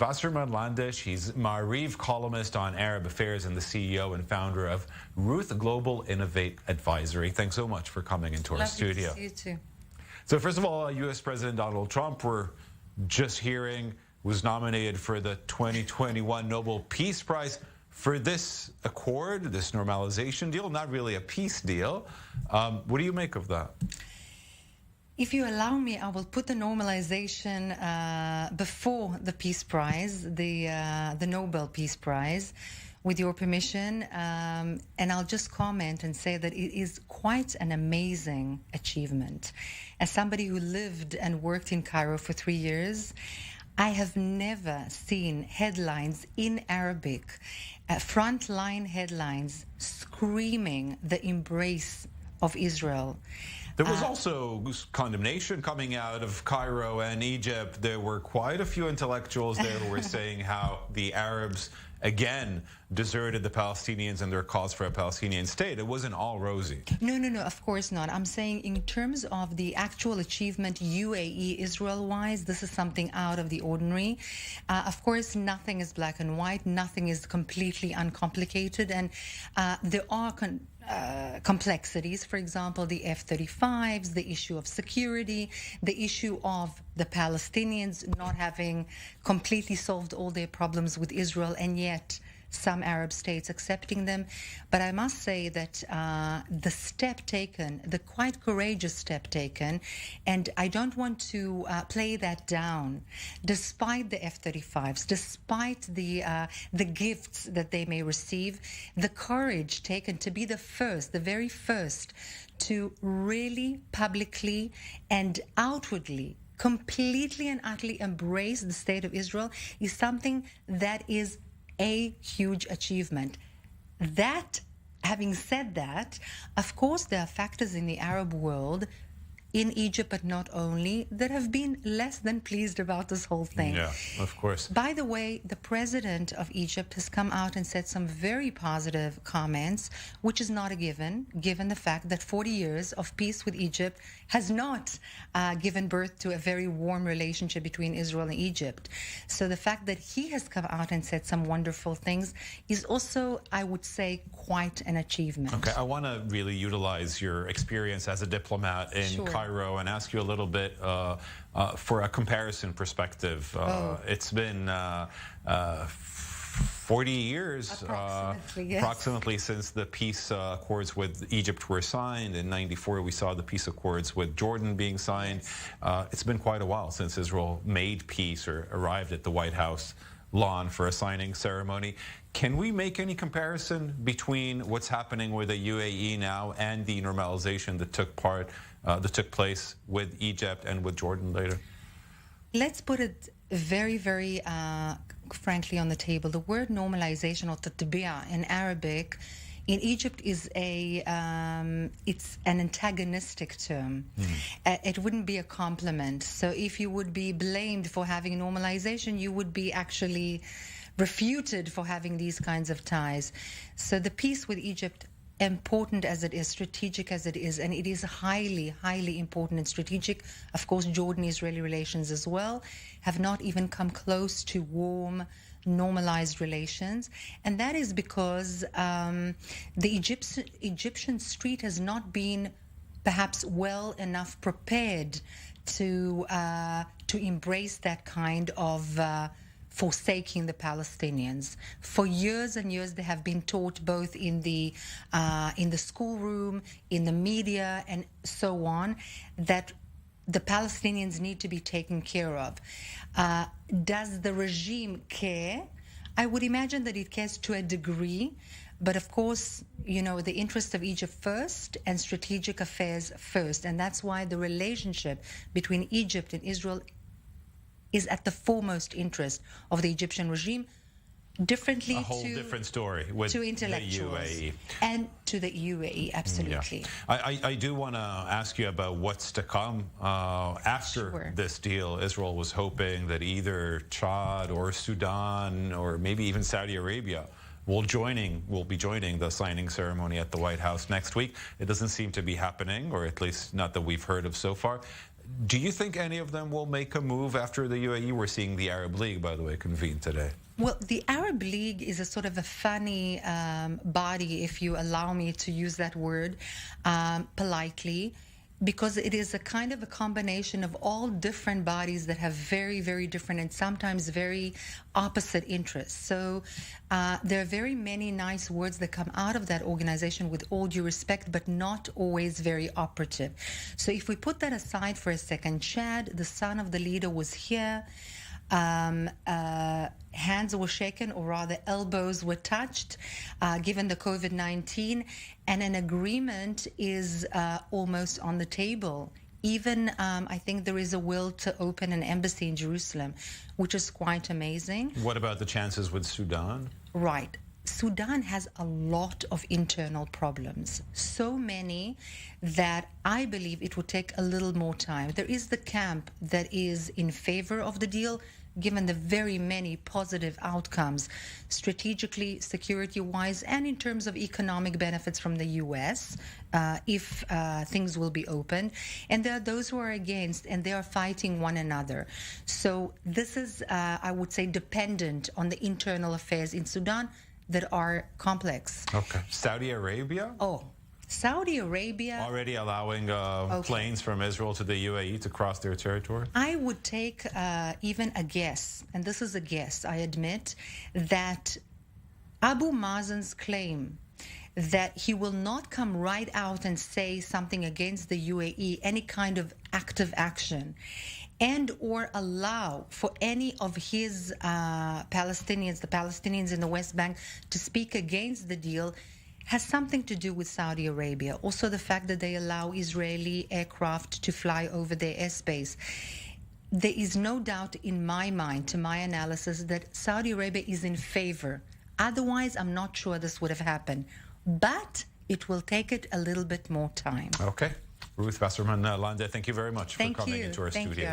וסרman Landa, she's Maariv columnist on Arab affairs and the CEO and founder of Ruth Global Innovate Advisory. Thanks so much for coming into our studio. To see you too. So first of all, U.S. President Donald Trump, we're just hearing, was nominated for the 2021 Nobel Peace Prize for this accord, this normalization deal, not really a peace deal. What do you make of that? If you allow me, I will put the normalization before the Peace Prize, the Nobel Peace Prize, with your permission. And I'll just comment and say that it is quite an amazing achievement. As somebody who lived and worked in Cairo for 3 years, I have never seen headlines in Arabic, frontline headlines screaming the embrace of Israel. There was also condemnation coming out of Cairo and Egypt. There were quite a few intellectuals there who were saying how the Arabs, again, deserted the Palestinians and their cause for a Palestinian state. It wasn't all rosy. No, of course not. I'm saying in terms of the actual achievement, UAE, Israel-wise, this is something out of the ordinary. Of course, nothing is black and white. Nothing is completely uncomplicated. And there are complexities, for example, the F-35s, the issue of security, the issue of the Palestinians not having completely solved all their problems with Israel, and yet some Arab states accepting them. But I must say that the step taken, the quite courageous step taken, and I don't want to play that down, despite the F-35s, despite the gifts that they may receive, the courage taken to be the first, the very first, to really publicly and outwardly completely and utterly embrace the state of Israel is something that is a huge achievement. That, having said that, of course there are factors in the Arab world, in Egypt but not only, that have been less than pleased about this whole thing. Yeah, of course. By the way, the president of Egypt has come out and said some very positive comments, which is not a given the fact that 40 years of peace with Egypt has not given birth to a very warm relationship between Israel and Egypt. So the fact that he has come out and said some wonderful things is also, I would say, quite an achievement. Okay, I want to really utilize your experience as a diplomat in Cairo and ask you a little bit for a comparison perspective. It's been 40 years approximately since the peace accords with Egypt were signed. In '94, we saw the peace accords with Jordan being signed. It's been quite a while since Israel made peace or arrived at the White House lawn for a signing ceremony. Can we make any comparison between what's happening with the UAE now and the normalization that took place with Egypt and with Jordan later? Let's put it very, very frankly on the table. The word normalization, or tatbi'a in Arabic, in Egypt is it's an antagonistic term. It wouldn't be a compliment. So if you would be blamed for having normalization, you would be actually refuted for having these kinds of ties. So the peace with Egypt, important as it is, strategic as it is, and it is highly, highly important and strategic. Of course, Jordan-Israeli relations as well have not even come close to warm, normalized relations. And that is because the Egyptian street has not been perhaps well enough prepared to embrace that kind of forsaking the Palestinians. For years and years, they have been taught both in the schoolroom, in the media, and so on, that the Palestinians need to be taken care of. Does the regime care? I would imagine that it cares to a degree, but of course, you know, the interest of Egypt first and strategic affairs first, and that's why the relationship between Egypt and Israel is at the foremost interest of the Egyptian regime, differently a whole different story with to intellectuals the UAE. And to the UAE, absolutely. Yeah. I do want to ask you about what's to come after this deal. Israel was hoping that either Chad or Sudan or maybe even Saudi Arabia will be joining the signing ceremony at the White House next week. It doesn't seem to be happening, or at least not that we've heard of so far. Do you think any of them will make a move after the UAE? We're seeing the Arab League, by the way, convene today. Well, the Arab League is a sort of a funny body, if you allow me to use that word politely, because it is a kind of a combination of all different bodies that have very, very different and sometimes very opposite interests. So there are very many nice words that come out of that organization, with all due respect, but not always very operative. So if we put that aside for a second, Chad, the son of the leader, was here. Hands were shaken, or rather elbows were touched, given the COVID-19, and an agreement is almost on the table. Even I think there is a will to open an embassy in Jerusalem, which is quite amazing. What about the chances with Sudan? Right. Sudan has a lot of internal problems, so many that I believe it would take a little more time. There is the camp that is in favor of the deal, given the very many positive outcomes, strategically, security-wise, and in terms of economic benefits from the U.S., if things will be opened. And there are those who are against, and they are fighting one another. So this is, I would say, dependent on the internal affairs in Sudan that are complex. Okay. Saudi Arabia? Oh, Saudi Arabia... Already allowing planes from Israel to the UAE to cross their territory? I would take even a guess, and this is a guess, I admit, that Abu Mazen's claim that he will not come right out and say something against the UAE, any kind of active action, and or allow for any of his Palestinians, the Palestinians in the West Bank, to speak against the deal, has something to do with Saudi Arabia. Also the fact that they allow Israeli aircraft to fly over their airspace. There is no doubt in my mind, to my analysis, that Saudi Arabia is in favor. Otherwise, I'm not sure this would have happened. But it will take it a little bit more time. Okay. Ruth Wasserman, Landa, thank you very much for coming into our studio.